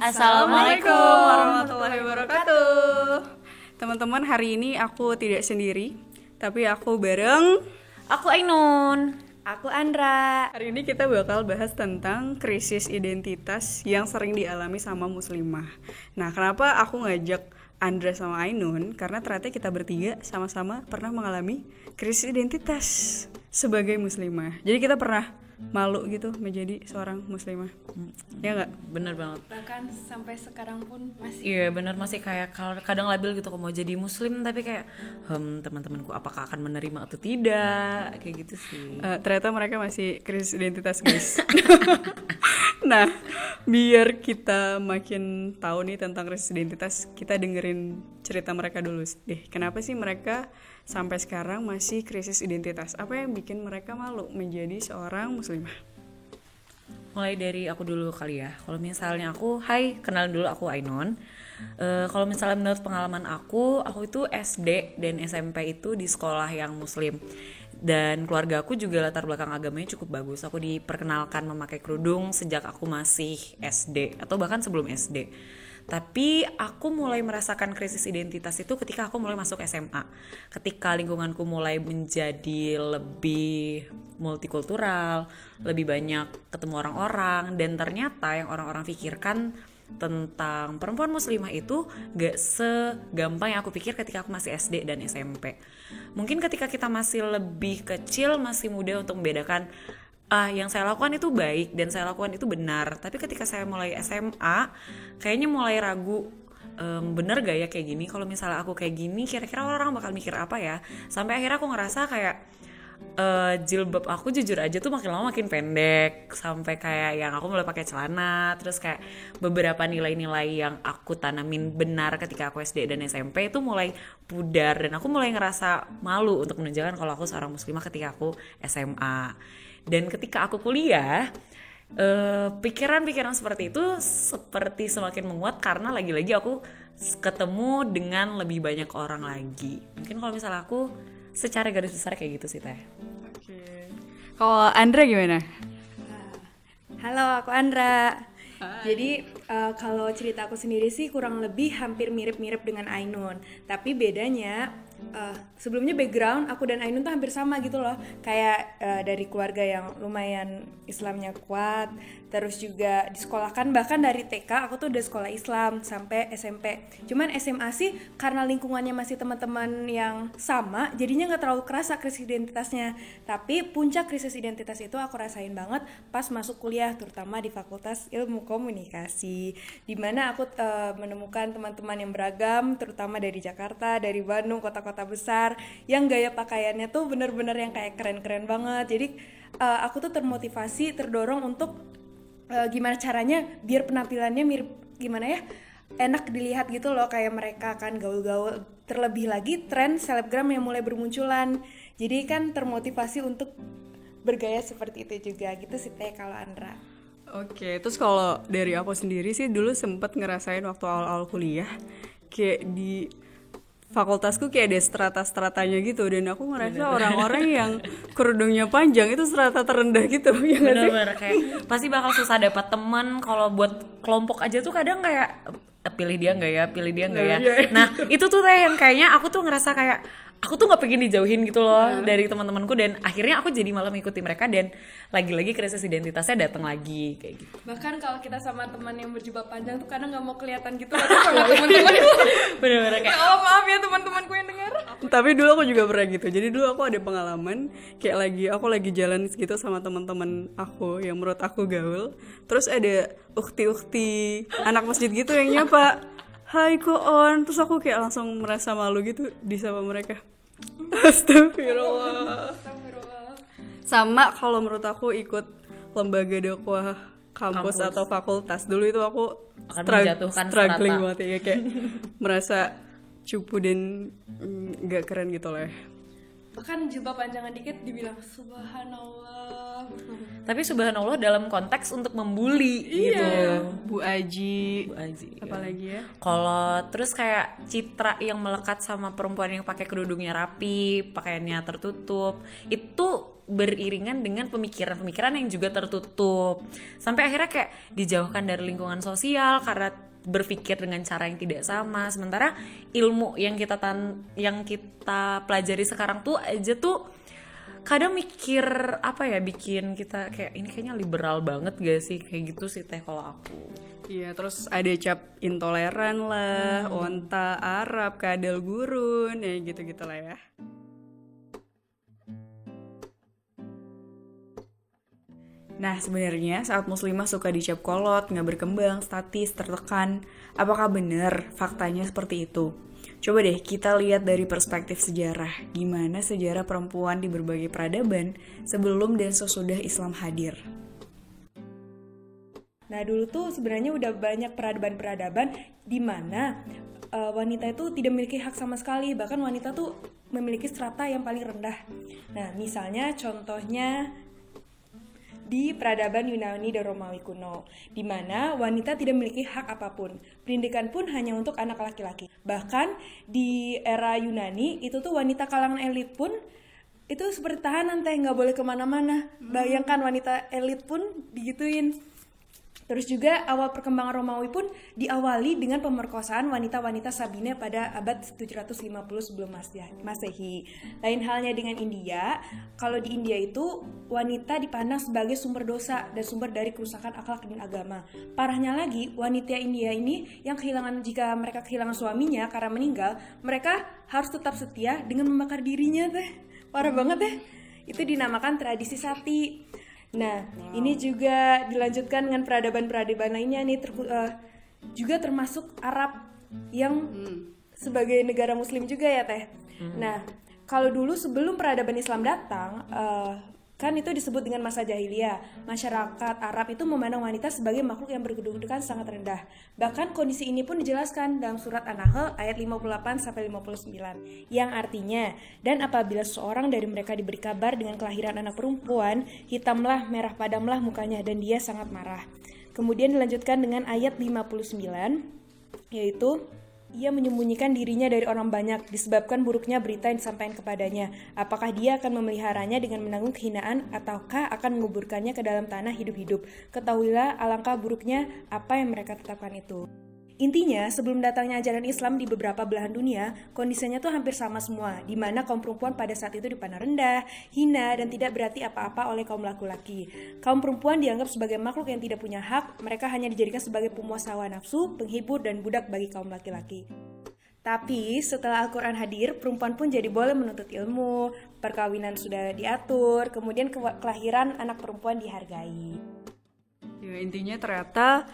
Assalamualaikum warahmatullahi wabarakatuh. Teman-teman, hari ini aku tidak sendiri, tapi aku bareng. Aku Ainun. Aku Andra. Hari ini kita bakal bahas tentang krisis identitas yang sering dialami sama muslimah. Nah, kenapa aku ngajak Andra sama Ainun? Karena ternyata kita bertiga sama-sama pernah mengalami krisis identitas sebagai muslimah. Jadi kita pernah malu gitu menjadi seorang muslimah. Ya nggak? Bener banget. Bahkan sampai sekarang pun masih. Iya bener, masih kayak kadang labil gitu kok mau jadi muslim, tapi kayak teman-temanku apakah akan menerima atau tidak, kayak gitu sih. Ternyata mereka masih krisis identitas, guys. Nah, biar kita makin tahu nih tentang krisis identitas, kita dengerin cerita mereka dulu deh. Kenapa sih mereka sampai sekarang masih krisis identitas? Apa yang bikin mereka malu menjadi seorang muslimah? Mulai dari aku dulu kali ya. Kalau misalnya aku, kenalin dulu, aku Ainun. Kalau misalnya menurut pengalaman aku itu SD dan SMP itu di sekolah yang muslim. Dan keluarga aku juga latar belakang agamanya cukup bagus. Aku diperkenalkan memakai kerudung sejak aku masih SD atau bahkan sebelum SD. Tapi aku mulai merasakan krisis identitas itu ketika aku mulai masuk SMA. Ketika lingkunganku mulai menjadi lebih multikultural, lebih banyak ketemu orang-orang, dan ternyata yang orang-orang pikirkan tentang perempuan muslimah itu gak segampang yang aku pikir ketika aku masih SD dan SMP. Mungkin ketika kita masih lebih kecil, masih muda untuk membedakan yang saya lakukan itu baik dan saya lakukan itu benar. Tapi ketika saya mulai SMA, kayaknya mulai ragu, bener gak ya kayak gini? Kalau misalnya aku kayak gini, kira-kira orang bakal mikir apa ya? Sampai akhirnya aku ngerasa kayak jilbab aku jujur aja tuh makin lama makin pendek, sampai kayak yang aku mulai pakai celana. Terus kayak beberapa nilai-nilai yang aku tanamin benar ketika aku SD dan SMP itu mulai pudar, dan aku mulai ngerasa malu untuk menunjukkan kalau aku seorang muslimah ketika aku SMA. Dan ketika aku kuliah, pikiran-pikiran seperti itu seperti semakin menguat karena lagi-lagi aku ketemu dengan lebih banyak orang lagi. Mungkin kalau misalnya aku secara garis besar kayak gitu sih, Teh. Oke. Kalau Andra gimana? Halo, aku Andra. Jadi kalau cerita aku sendiri sih kurang lebih hampir mirip-mirip dengan Ainun. Tapi bedanya sebelumnya background aku dan Ainun tuh hampir sama gitu loh. Kayak dari keluarga yang lumayan Islamnya kuat. Terus juga disekolahkan, bahkan dari TK aku tuh udah sekolah Islam sampai SMP. Cuman SMA sih karena lingkungannya masih teman-teman yang sama, jadinya gak terlalu kerasa krisis identitasnya. Tapi puncak krisis identitas itu aku rasain banget pas masuk kuliah, terutama di Fakultas Ilmu Komunikasi, dimana aku menemukan teman-teman yang beragam, terutama dari Jakarta, dari Bandung, kota-kota besar, yang gaya pakaiannya tuh bener-bener yang kayak keren-keren banget. Jadi aku tuh termotivasi, terdorong untuk gimana caranya biar penampilannya mirip, gimana ya, enak dilihat gitu loh, kayak mereka kan gaul-gaul. Terlebih lagi tren selebgram yang mulai bermunculan, jadi kan termotivasi untuk bergaya seperti itu juga gitu sih Teh kalau Andra. Oke, terus kalau dari aku sendiri sih dulu sempet ngerasain waktu awal-awal kuliah, kayak di fakultasku kayak ada strata-stratanya gitu, dan aku ngerasa orang-orang yang kerudungnya panjang itu strata terendah gitu. Ya Bener-bener kayak pasti bakal susah dapat teman. Kalau buat kelompok aja tuh kadang kayak pilih dia nggak ya. Nah itu tuh Teh yang kayaknya aku tuh ngerasa kayak aku tuh nggak pengen dijauhin gitu loh dari teman-temanku, dan akhirnya aku jadi malah mengikuti mereka, dan lagi-lagi krisis identitasnya datang lagi kayak gitu. Bahkan kalau kita sama teman yang berjubah panjang tuh kadang nggak mau kelihatan gitu loh sama teman-teman. Bener-bener kayak Maaf ya teman-temanku yang dengar. Tapi dulu aku juga pernah gitu. Jadi dulu aku ada pengalaman kayak aku lagi jalan gitu sama teman-teman aku yang menurut aku gaul. Terus ada ukti-ukti anak masjid gitu yang nyapa, "Hai Koon." Terus aku kayak langsung merasa malu gitu disapa mereka. Astagfirullah. Sama kalau menurut aku ikut lembaga dakwah kampus atau fakultas dulu itu aku akan menjatuhkan struggling strata. banget ya, kayak merasa cupu dan gak keren gitu loh ya. Bahkan jilbab panjangan dikit dibilang subhanallah. Tapi subhanallah dalam konteks untuk membuli gitu. Bu Aji. Ya. Apalagi ya? Kalau terus kayak citra yang melekat sama perempuan yang pakai kerudungnya rapi, pakaiannya tertutup, itu beriringan dengan pemikiran-pemikiran yang juga tertutup. Sampai akhirnya kayak dijauhkan dari lingkungan sosial karena berpikir dengan cara yang tidak sama. Sementara ilmu yang kita pelajari sekarang tuh aja tuh kadang mikir bikin kita kayak ini kayaknya liberal banget gak sih, kayak gitu sih Teh kalau aku. Iya, terus ada cap intoleran lah, onta Arab, kadal gurun, ya gitu-gitu lah ya. Nah, sebenarnya saat muslimah suka dicap kolot, nggak berkembang, statis, tertekan, apakah benar faktanya seperti itu? Coba deh kita lihat dari perspektif sejarah, gimana sejarah perempuan di berbagai peradaban sebelum dan sesudah Islam hadir. Nah dulu tuh sebenarnya udah banyak peradaban-peradaban di mana wanita itu tidak memiliki hak sama sekali, bahkan wanita tuh memiliki strata yang paling rendah. Nah misalnya contohnya di peradaban Yunani dan Romawi kuno, di mana wanita tidak memiliki hak apapun. Pendidikan pun hanya untuk anak laki-laki. Bahkan di era Yunani itu tuh wanita kalangan elit pun itu seperti tahanan Teh, nggak boleh kemana-mana. Bayangkan wanita elit pun digituin. Terus juga awal perkembangan Romawi pun diawali dengan pemerkosaan wanita-wanita Sabine pada abad 750 sebelum Masehi. Lain halnya dengan India, kalau di India itu wanita dipandang sebagai sumber dosa dan sumber dari kerusakan akhlak dan agama. Parahnya lagi, wanita India ini yang jika mereka kehilangan suaminya karena meninggal, mereka harus tetap setia dengan membakar dirinya Teh. Parah banget Teh. Itu dinamakan tradisi sati. Nah, ini juga dilanjutkan dengan peradaban-peradaban lainnya nih, juga termasuk Arab yang sebagai negara Muslim juga ya Teh. Nah, kalau dulu sebelum peradaban Islam datang, kan itu disebut dengan masa jahiliyah. Masyarakat Arab itu memandang wanita sebagai makhluk yang berkedudukan sangat rendah. Bahkan kondisi ini pun dijelaskan dalam surat An-Nahl ayat 58-59, yang artinya, dan apabila seorang dari mereka diberi kabar dengan kelahiran anak perempuan, hitamlah, merah padamlah mukanya, dan dia sangat marah. Kemudian dilanjutkan dengan ayat 59, yaitu ia menyembunyikan dirinya dari orang banyak disebabkan buruknya berita yang disampaikan kepadanya. Apakah dia akan memeliharanya dengan menanggung kehinaan ataukah akan menguburkannya ke dalam tanah hidup-hidup? Ketahuilah alangkah buruknya apa yang mereka tetapkan itu. Intinya, sebelum datangnya ajaran Islam di beberapa belahan dunia, kondisinya tuh hampir sama semua, di mana kaum perempuan pada saat itu dipandang rendah, hina, dan tidak berarti apa-apa oleh kaum laki-laki. Kaum perempuan dianggap sebagai makhluk yang tidak punya hak, mereka hanya dijadikan sebagai pemuas hawa nafsu, penghibur, dan budak bagi kaum laki-laki. Tapi setelah Al-Quran hadir, perempuan pun jadi boleh menuntut ilmu, perkawinan sudah diatur, kemudian kelahiran anak perempuan dihargai. Ya, intinya ternyata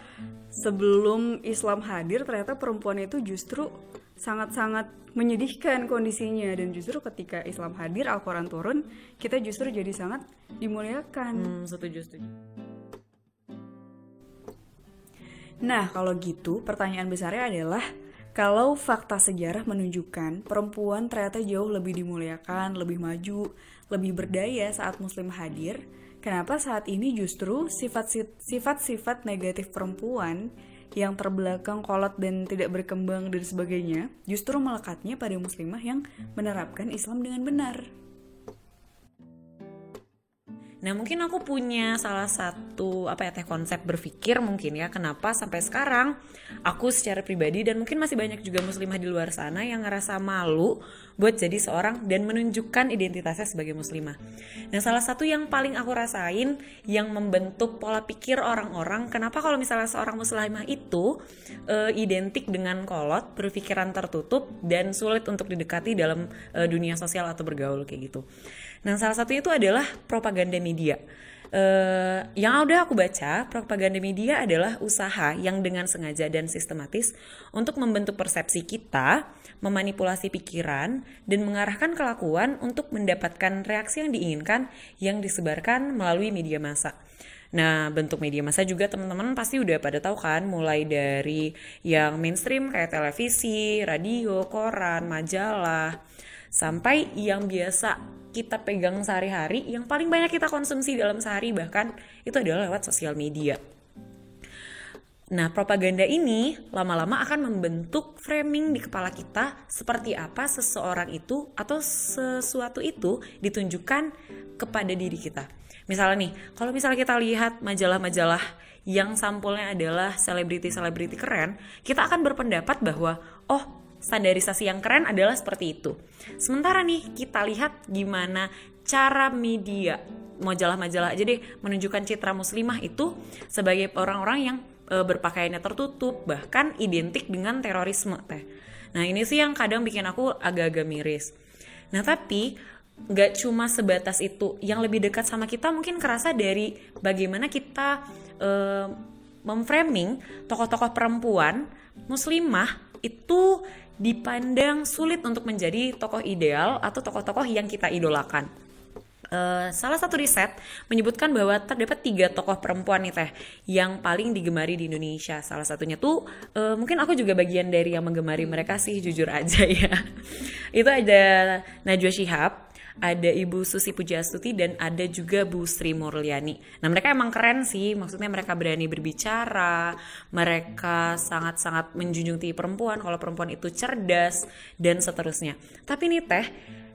sebelum Islam hadir, ternyata perempuan itu justru sangat-sangat menyedihkan kondisinya. Dan justru ketika Islam hadir, Al-Quran turun, kita justru jadi sangat dimuliakan. Setuju. Nah, kalau gitu pertanyaan besarnya adalah, kalau fakta sejarah menunjukkan perempuan ternyata jauh lebih dimuliakan, lebih maju, lebih berdaya saat Muslim hadir, kenapa saat ini justru sifat-sifat negatif perempuan yang terbelakang, kolot, dan tidak berkembang dan sebagainya justru melekatnya pada muslimah yang menerapkan Islam dengan benar? Nah mungkin aku punya salah satu konsep berpikir mungkin ya, kenapa sampai sekarang aku secara pribadi dan mungkin masih banyak juga muslimah di luar sana yang ngerasa malu buat jadi seorang dan menunjukkan identitasnya sebagai muslimah. Nah salah satu yang paling aku rasain yang membentuk pola pikir orang-orang, kenapa kalau misalnya seorang muslimah itu identik dengan kolot, berpikiran tertutup dan sulit untuk didekati dalam dunia sosial atau bergaul kayak gitu. Nah salah satunya itu adalah propaganda media. Yang udah aku baca, propaganda media adalah usaha yang dengan sengaja dan sistematis untuk membentuk persepsi kita, memanipulasi pikiran, dan mengarahkan kelakuan untuk mendapatkan reaksi yang diinginkan yang disebarkan melalui media massa. Nah, bentuk media massa juga teman-teman pasti udah pada tahu kan, mulai dari yang mainstream kayak televisi, radio, koran, majalah, sampai yang biasa kita pegang sehari-hari, yang paling banyak kita konsumsi dalam sehari bahkan itu adalah lewat sosial media. Nah, propaganda ini lama-lama akan membentuk framing di kepala kita seperti apa seseorang itu atau sesuatu itu ditunjukkan kepada diri kita. Misalnya nih, kalau misalnya kita lihat majalah-majalah yang sampulnya adalah selebriti-selebriti keren, kita akan berpendapat bahwa standarisasi yang keren adalah seperti itu. Sementara nih, kita lihat gimana cara media, majalah-majalah aja deh, menunjukkan citra muslimah itu sebagai orang-orang yang berpakaiannya tertutup, bahkan identik dengan terorisme teh. Nah, ini sih yang kadang bikin aku agak-agak miris. Nah, tapi gak cuma sebatas itu. Yang lebih dekat sama kita mungkin kerasa dari bagaimana kita memframing tokoh-tokoh perempuan muslimah itu dipandang sulit untuk menjadi tokoh ideal atau tokoh-tokoh yang kita idolakan. Salah satu riset menyebutkan bahwa terdapat 3 tokoh perempuan nih teh yang paling digemari di Indonesia. Salah satunya tuh mungkin aku juga bagian dari yang menggemari mereka sih, jujur aja ya. Itu ada Najwa Shihab, ada Ibu Susi Pujiastuti, dan ada juga Bu Sri Mulyani. Nah, mereka emang keren sih, maksudnya mereka berani berbicara, mereka sangat-sangat menjunjung tinggi perempuan, kalau perempuan itu cerdas, dan seterusnya. Tapi nih teh,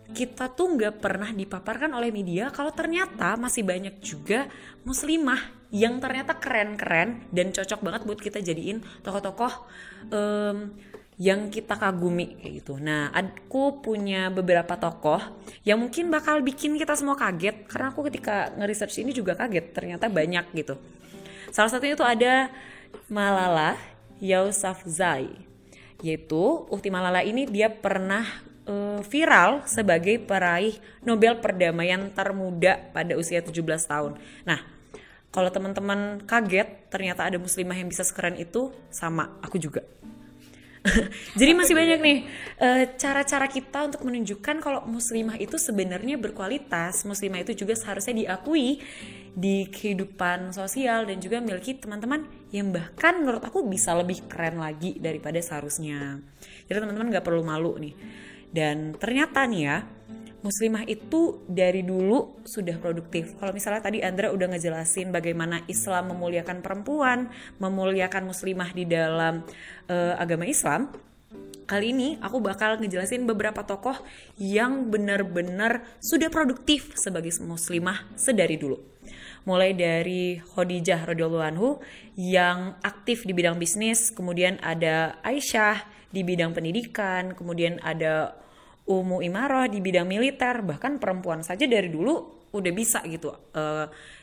kita tuh gak pernah dipaparkan oleh media kalau ternyata masih banyak juga muslimah yang ternyata keren-keren dan cocok banget buat kita jadiin tokoh-tokoh yang kita kagumi kayak gitu. Nah, aku punya beberapa tokoh yang mungkin bakal bikin kita semua kaget, karena aku ketika nge-research ini juga kaget, ternyata banyak gitu. Salah satunya itu ada Malala Yousafzai, yaitu Ukti Malala ini dia pernah viral sebagai peraih Nobel Perdamaian termuda pada usia 17 tahun. Nah, kalau teman-teman kaget ternyata ada muslimah yang bisa sekeren itu, sama aku juga. Jadi masih banyak nih cara-cara kita untuk menunjukkan kalau muslimah itu sebenarnya berkualitas. Muslimah itu juga seharusnya diakui di kehidupan sosial dan juga memiliki teman-teman yang bahkan menurut aku bisa lebih keren lagi daripada seharusnya. Jadi teman-teman gak perlu malu nih. Dan ternyata nih ya, muslimah itu dari dulu sudah produktif. Kalau misalnya tadi Andra udah ngejelasin bagaimana Islam memuliakan perempuan, memuliakan muslimah di dalam agama Islam, kali ini aku bakal ngejelasin beberapa tokoh yang benar-benar sudah produktif sebagai muslimah sedari dulu. Mulai dari Khadijah radhiyallahu anhu yang aktif di bidang bisnis, kemudian ada Aisyah di bidang pendidikan, kemudian ada Ummu Imarah di bidang militer, bahkan perempuan saja dari dulu udah bisa gitu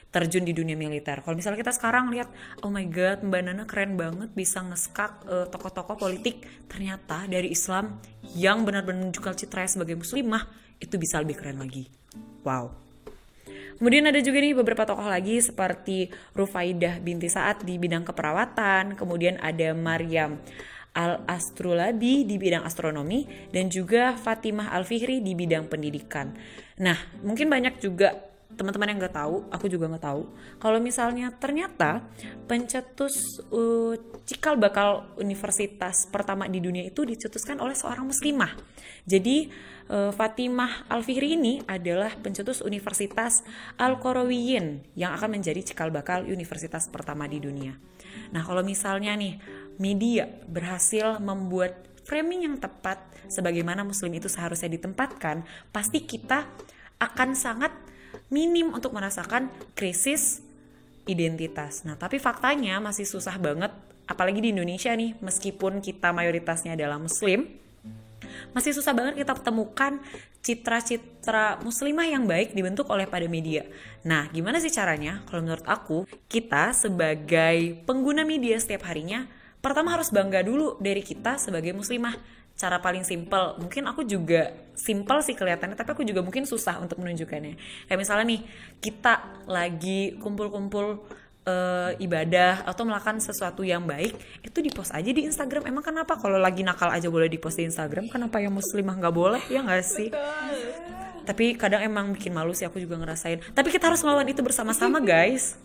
terjun di dunia militer. Kalau misalnya kita sekarang lihat, oh my god, Mbak Nana keren banget bisa ngeskak tokoh-tokoh politik, ternyata dari Islam yang benar-benar menunjukkan citra sebagai muslimah itu bisa lebih keren lagi. Wow. Kemudian ada juga nih beberapa tokoh lagi seperti Rufaidah binti Sa'ad di bidang keperawatan, kemudian ada Maryam Al-Astrulabi di bidang astronomi, dan juga Fatimah Al-Fihri di bidang pendidikan. Nah, mungkin banyak juga teman-teman yang nggak tahu, aku juga nggak tahu, kalau misalnya ternyata pencetus cikal bakal universitas pertama di dunia itu dicetuskan oleh seorang muslimah. Jadi Fatimah Al-Fihri ini adalah pencetus Universitas Al-Qarawiyyin yang akan menjadi cikal bakal universitas pertama di dunia. Nah, kalau misalnya nih media berhasil membuat framing yang tepat sebagaimana muslim itu seharusnya ditempatkan, pasti kita akan sangat minim untuk merasakan krisis identitas. Nah, tapi faktanya masih susah banget, apalagi di Indonesia nih, meskipun kita mayoritasnya adalah muslim, masih susah banget kita temukan citra-citra muslimah yang baik dibentuk oleh pada media. Nah, gimana sih caranya? Kalau menurut aku, kita sebagai pengguna media setiap harinya, pertama harus bangga dulu dari kita sebagai muslimah. Cara paling simpel, mungkin aku juga simpel sih kelihatannya, tapi aku juga mungkin susah untuk menunjukkannya. Kayak misalnya nih, kita lagi kumpul-kumpul ibadah atau melakukan sesuatu yang baik, itu dipost aja di Instagram. Emang kenapa kalau lagi nakal aja boleh dipost di Instagram, kenapa yang muslimah nggak boleh? Ya nggak sih? Tapi kadang emang bikin malu sih, aku juga ngerasain. Tapi kita harus melawan itu bersama-sama, guys.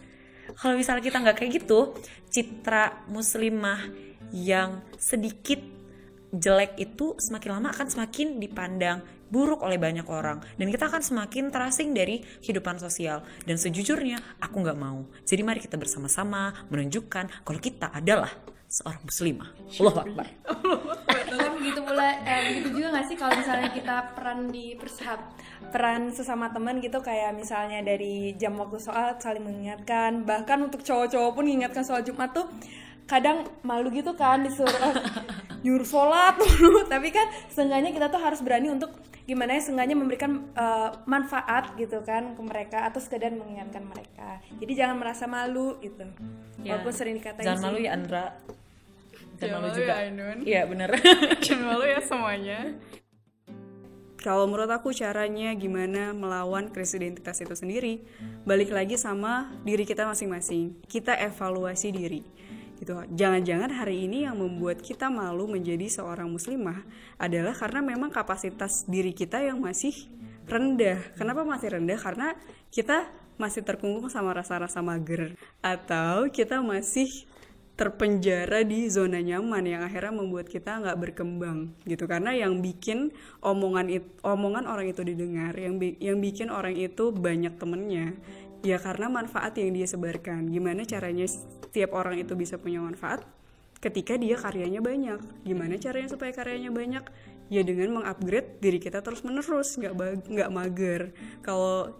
Kalau misalnya kita nggak kayak gitu, citra muslimah yang sedikit jelek itu semakin lama akan semakin dipandang buruk oleh banyak orang, dan kita akan semakin terasing dari kehidupan sosial. Dan sejujurnya aku nggak mau. Jadi mari kita bersama-sama menunjukkan kalau kita adalah seorang muslimah. Allahu Akbar. Kan begitu pula, begitu juga nggak sih kalau misalnya kita peran sesama teman gitu, kayak misalnya dari jam waktu sholat saling mengingatkan, bahkan untuk cowok-cowok pun mengingatkan sholat Jumat tuh kadang malu gitu kan disuruh nyuruh sholat dulu, tapi kan seenggaknya kita tuh harus berani untuk gimana ya, seenggaknya memberikan manfaat gitu kan ke mereka, atau sekedar mengingatkan mereka. Jadi jangan merasa malu gitu, walaupun sering dikatain jangan sih. malu ya Andra, Jangan malu malu juga. ya, Ainun. Iya benar. Jangan malu ya semuanya. Kalau menurut aku caranya gimana melawan krisis identitas itu sendiri, balik lagi sama diri kita masing-masing. Kita evaluasi diri. Gitu. Jangan-jangan hari ini yang membuat kita malu menjadi seorang muslimah adalah karena memang kapasitas diri kita yang masih rendah. Kenapa masih rendah? Karena kita masih terkungkung sama rasa-rasa mager, atau kita masih terpenjara di zona nyaman yang akhirnya membuat kita nggak berkembang gitu. Karena yang bikin omongan orang itu didengar, yang bikin orang itu banyak temennya, ya karena manfaat yang dia sebarkan. Gimana caranya setiap orang itu bisa punya manfaat? Ketika dia karyanya banyak. Gimana caranya supaya karyanya banyak? Ya dengan mengupgrade diri kita terus menerus, nggak mager. Kalau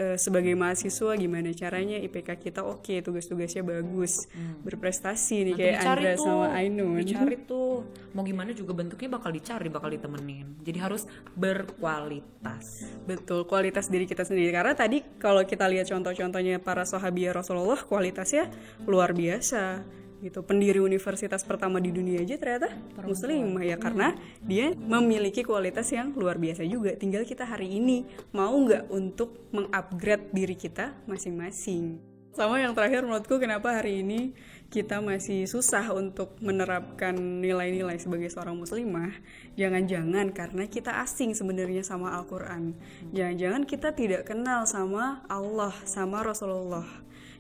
sebagai mahasiswa gimana caranya IPK kita oke, tugas-tugasnya bagus, berprestasi nih, kayak Andra sama Ainun. Dicari tuh, mau gimana juga bentuknya bakal dicari, bakal ditemenin. Jadi harus berkualitas. Betul, kualitas diri kita sendiri. Karena tadi kalau kita lihat contoh-contohnya para sahabiah Rasulullah, kualitasnya luar biasa gitu. Pendiri universitas pertama di dunia aja ternyata muslimah, ya karena dia memiliki kualitas yang luar biasa juga. Tinggal kita hari ini mau nggak untuk mengupgrade diri kita masing-masing. Sama yang terakhir menurutku, kenapa hari ini kita masih susah untuk menerapkan nilai-nilai sebagai seorang muslimah. Jangan-jangan karena kita asing sebenarnya sama Al-Quran. Jangan-jangan kita tidak kenal sama Allah, sama Rasulullah.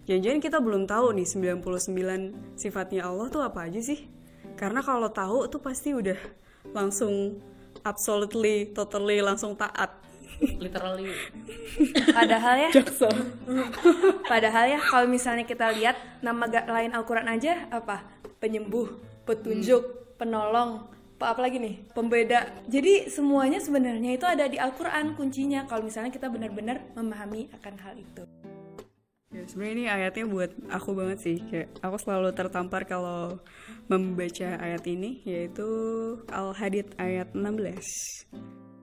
Jangan-jangan kita belum tahu nih 99 sifatnya Allah tuh apa aja sih. Karena kalau tahu tuh pasti udah langsung absolutely, totally langsung taat. Literally. Padahal ya kalau misalnya kita lihat nama lain Al-Quran aja apa? Penyembuh, petunjuk, penolong, apa lagi nih? Pembeda. Jadi semuanya sebenarnya itu ada di Al-Quran kuncinya, kalau misalnya kita benar-benar memahami akan hal itu. Ya, sebenarnya ini ayatnya buat aku banget sih. Kayak aku selalu tertampar kalau membaca ayat ini, yaitu Al-Hadid ayat 16.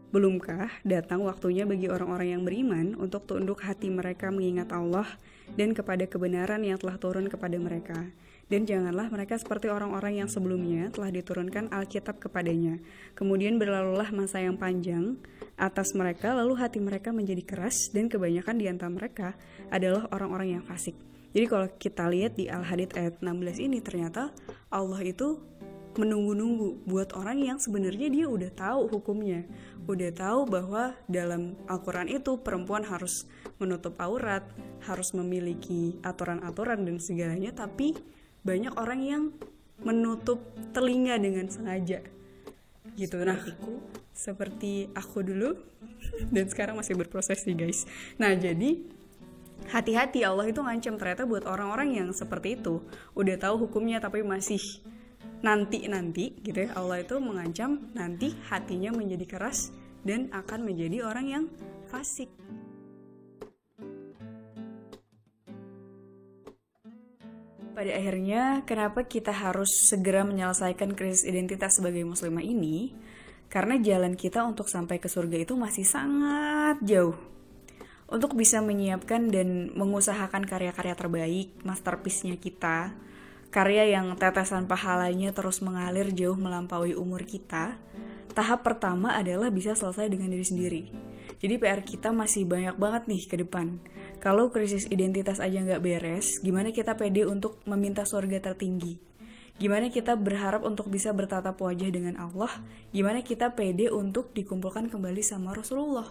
Belumkah datang waktunya bagi orang-orang yang beriman untuk tunduk hati mereka mengingat Allah dan kepada kebenaran yang telah turun kepada mereka. Dan janganlah mereka seperti orang-orang yang sebelumnya telah diturunkan Alkitab kepadanya. Kemudian berlalulah masa yang panjang atas mereka, lalu hati mereka menjadi keras, dan kebanyakan di antara mereka adalah orang-orang yang fasik. Jadi kalau kita lihat di Al-Hadid ayat 16 ini, ternyata Allah itu menunggu-nunggu buat orang yang sebenarnya dia udah tahu hukumnya, udah tahu bahwa dalam Al-Quran itu perempuan harus menutup aurat, harus memiliki aturan-aturan dan segalanya, tapi banyak orang yang menutup telinga dengan sengaja gitu. Nah, seperti aku dulu dan sekarang masih berproses sih guys. Nah, jadi hati-hati, Allah itu ngancam ternyata buat orang-orang yang seperti itu, udah tahu hukumnya tapi masih nanti gitu ya. Allah itu mengancam nanti hatinya menjadi keras dan akan menjadi orang yang fasik. Pada akhirnya, kenapa kita harus segera menyelesaikan krisis identitas sebagai muslimah ini? Karena jalan kita untuk sampai ke surga itu masih sangat jauh. Untuk bisa menyiapkan dan mengusahakan karya-karya terbaik, masterpiece-nya kita, karya yang tetesan pahalanya terus mengalir jauh melampaui umur kita, tahap pertama adalah bisa selesai dengan diri sendiri. Jadi PR kita masih banyak banget nih ke depan. Kalau krisis identitas aja nggak beres, gimana kita pede untuk meminta surga tertinggi? Gimana kita berharap untuk bisa bertatap wajah dengan Allah? Gimana kita pede untuk dikumpulkan kembali sama Rasulullah?